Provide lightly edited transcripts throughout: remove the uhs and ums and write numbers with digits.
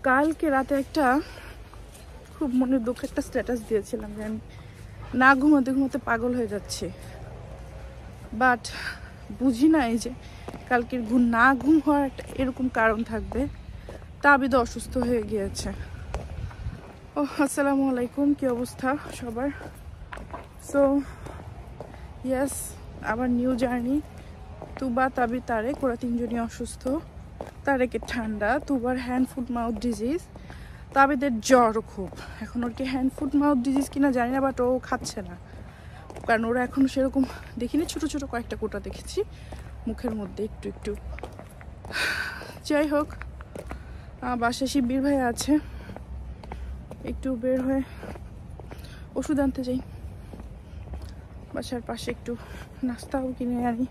কালকে রাতে একটা খুব মনের দুঃখ একটা স্ট্যাটাস দিয়েছিলাম যে আমি না ঘুমাতে ঘুমাতে পাগল হয়ে যাচ্ছে, বাট বুঝি নাই যে কালকের ঘুম হওয়ার একটা এরকম কারণ থাকবে। তাবিদ অসুস্থ হয়ে গিয়েছে। ও আসসালামু আলাইকুম, কি অবস্থা সবার? সো ইয়েস, আবার নিউ জার্নি। তুবা, তাবিদ, তারেক, ওরা তিনজনই অসুস্থ। তারেকের ঠান্ডা, তুবার হ্যান্ড ফুট মাউথ ডিজিজ, তাবিদের জ্বর খুব। এখন ওর কি হ্যান্ড ফুট মাউথ ডিজিজ কিনা জানি না, বাট ও খাচ্ছে না, কারণ ওরা এখন সেরকম দেখিনি, ছোট ছোট কয়েকটা কোটা দেখেছি মুখের মধ্যে একটু একটু। যাই হোক, বাসায় শিবির ভাই আছে, একটু বের হয়ে ওষুধ আনতে যাই, বাসার পাশে একটু নাস্তাও কিনে আনি।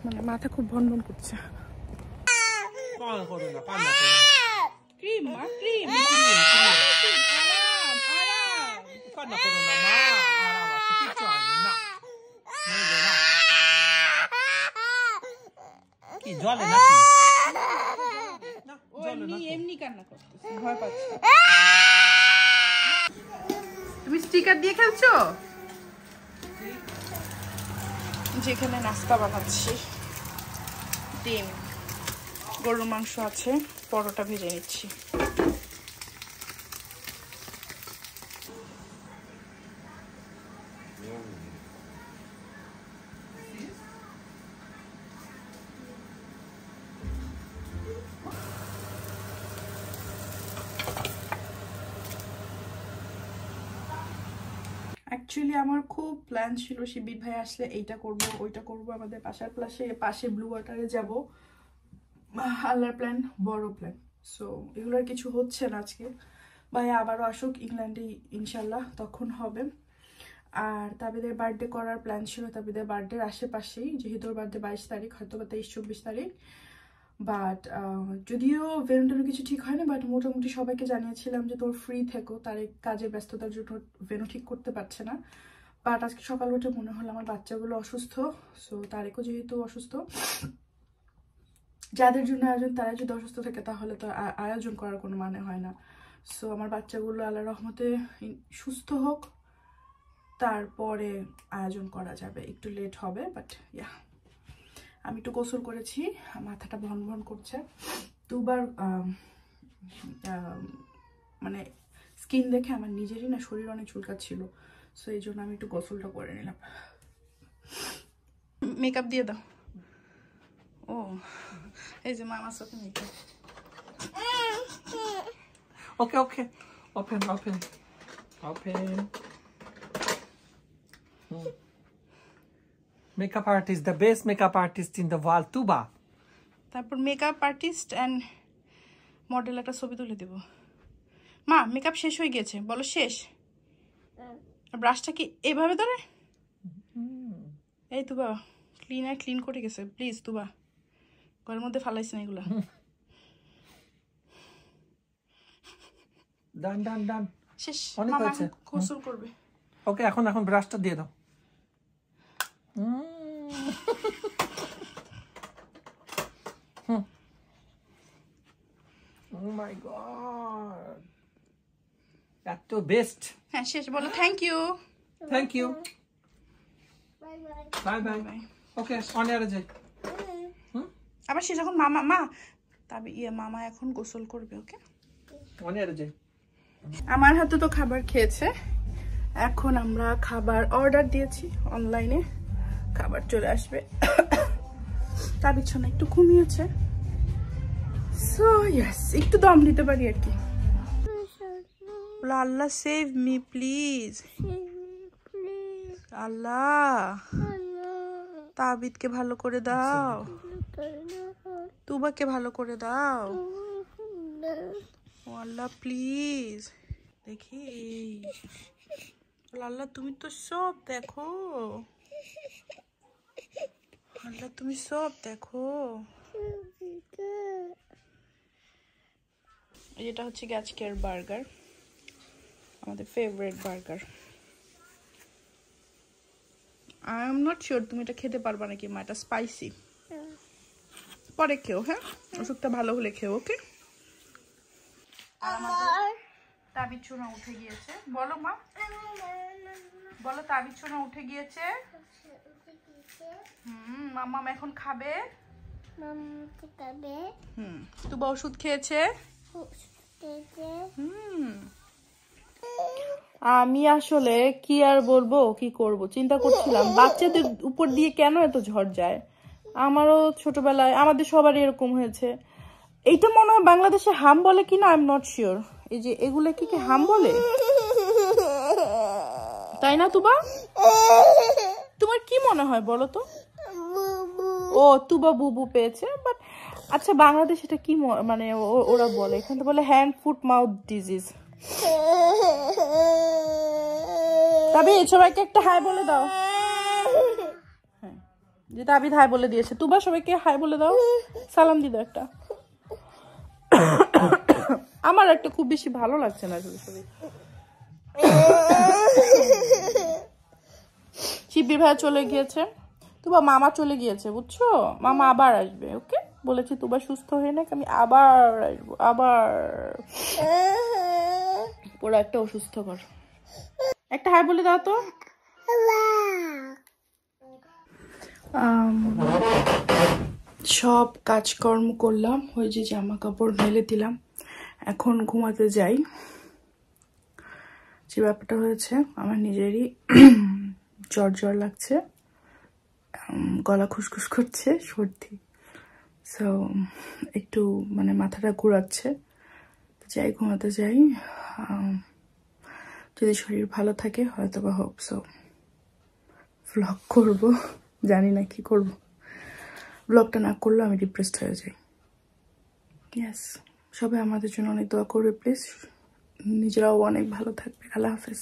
মানে মাথা খুব ভনভন করছে। ক্রিম মা, ক্রিম এমনি কান্না করতেছে, ভয় পাচ্ছে। তুমি স্টিকার দিয়ে খেলছো? যেখানে নাস্তা বানাচ্ছি, ডিম, গরুর মাংস আছে, পরোটা ভেজে নিচ্ছি। অ্যাকচুয়ালি আমার খুব প্ল্যান ছিল শিবির ভাই আসলে এইটা করব ওইটা করব, আমাদের পাশের পাশে ব্লু ওয়াটারে যাব। আল্লাহর প্ল্যান, বড় প্ল্যান। সো এগুলোর কিছু হচ্ছে না আজকে। ভাই আবারও আসুক ইংল্যান্ডে ইনশাল্লাহ, তখন হবে। আর তাবিদের বার্থডে করার প্ল্যান ছিল, তাবিদের বার্থডের আশেপাশেই, যেহেতু ওর বার্থডে 22 তারিখ, হয়তো বা 23-24 তারিখ। বাট যদিও ভেনুটারও কিছু ঠিক হয় না, বাট মোটামুটি সবাইকে জানিয়েছিলাম যে তোর ফ্রি থেকো, তার কাজের ব্যস্ততার জন্য ভেনু ঠিক করতে পারছে না। বাট আজকে সকাল উঠে মনে হলো আমার বাচ্চাগুলো অসুস্থ, সো তারেকও যেহেতু অসুস্থ, যাদের জন্য আয়োজন তারা যদি অসুস্থ থাকে তাহলে তো আয়োজন করার কোনো মানে হয় না। সো আমার বাচ্চাগুলো আল্লাহ রহমতে সুস্থ হোক, তারপরে আয়োজন করা যাবে। একটু লেট হবে, বাট ইয়া। আমি একটু গোসল করেছি, মাথাটা ভন ভন করছে। দুবার মানে স্কিন দেখে আমার নিজেরই না শরীর অনেক চুলকাচ্ছিল, সো এই জন্য আমি একটু গোসলটা করে নিলাম। মেকআপ দিয়ে দাও। ও এই যে মামার সাথে makeup. Okay okay, open open open. Makeup artist, the best makeup artist in the world, Tuba. তারপর মেকআপ আর্টিস্ট অ্যান্ড মডেল একটা ছবি তুলে দেব। মা মেকআপ শেষ হয়ে গেছে, বলো শেষ। ব্রাশটা কি এভাবে ধরে? এই তুবা ক্লিন করে গেছে, প্লিজ তুবা ঘরের মধ্যে ফালাইছ না এগুলা। ডান ডান ডান, শেষ। অনেক হয়েছে, গোসল করবে। ওকে এখন ব্রাশটা দিয়ে দাও। Oh my god, that's the best. হ্যাঁ শেষ, বলো thank you. Thank you. Bye Bye bye. Okay, on air যাই। আবার সে যখন মা তবে মামা এখন গোসল করবে। ওকে, on air যাই। আমার হাতে তো খাবার খেয়েছে, এখন আমরা খাবার অর্ডার দিয়েছি অনলাইনে, খাবার চলে আসবে। তার বিছানা একটু ঘুমিয়েছে, সো ইয়েস একটু দম দিতে পারি আর কি। আল্লাহ সেভ মি প্লিজ, আল্লাহ তাবিদকে ভালো করে দাও, তুবাকে ভালো করে দাও, ও আল্লাহ প্লিজ। দেখি আল্লাহ তুমি তো সব দেখো, আল্লাহ তুমি সব দেখো। এটা হচ্ছে আজকের বার্গার, আমাদের favourite burger. I am not sure তুমি এটা খেতে পারবা নাকি মা, এটা স্পাইসি। পরে খেও, হ্যাঁ ওষুধটা ভালো হলে খেও। ওকে আর আমাদের তাবিজ ছোনা উঠে গিয়েছে। বলো মা, বলো তাবিজ ছোনা উঠে গিয়েছে। মাম্মাম এখন খাবে। তুবা ওষুধ খেয়েছে। আমি আসলে কি আর বলবো, কি করব চিন্তা করছিলাম বাচ্চাদের উপর দিয়ে কেন এত ঝড় যায়। আমারও ছোটবেলায় আমাদের সবারই এরকম হয়েছে। এইটা মনে হয় বাংলাদেশে হাম বলে কিনা, আই এম নট শিওর। এই যে এগুলো কি হাম বলে, তাই না তুবা? তোমার কি মনে হয় বলো তো? ও তুবা বুবু পেয়েছে, বাট আচ্ছা বাংলাদেশ এটা কি মানে ওরা বলে, এখানে তো বলে হ্যান্ড ফুট মাউথ ডিজিজ। তবে সবাইকে একটা হাই বলে দাও। হ্যাঁ, যে তাবিদ হাই বলে দিয়েছে। তুবা সবাইকে হাই বলে দাও, সালাম দিয়ে দাও একটা। আমার একটা খুব বেশি ভালো লাগছে না শরীর। শিবির ভাই চলে গিয়েছে, তুবা মামা চলে গিয়েছে বুঝছো, মামা আবার আসবে। ওকে বলেছি তুবা সুস্থ হয়ে নাক, আমি আবার আসবো, আবার। পুরো একটা অসুস্থ কর, একটা হাই বলে দাও তো। সব কাজকর্ম করলাম, ওই যে জামা কাপড় মেলে দিলাম, এখন ঘুমাতে যাই। যে ব্যাপারটা হয়েছে, আমার নিজেরই জ্বর জ্বর লাগছে, গলা খুসখুস করছে, সর্দি, সো একটু মানে মাথাটা ঘোরাচ্ছে। যাই ঘুমাতে যাই, যদি শরীর ভালো থাকে হয়তো বা হোপ সো ভ্লগ করবো, জানি না কি করব। ব্লগটা না করলে আমি ডিপ্রেসড হয়ে যাই। ইয়েস, সবাই আমাদের জন্য অনেক দোয়া করবে প্লিজ, নিজেরাও অনেক ভালো থাকবে। আল্লাহ হাফেজ।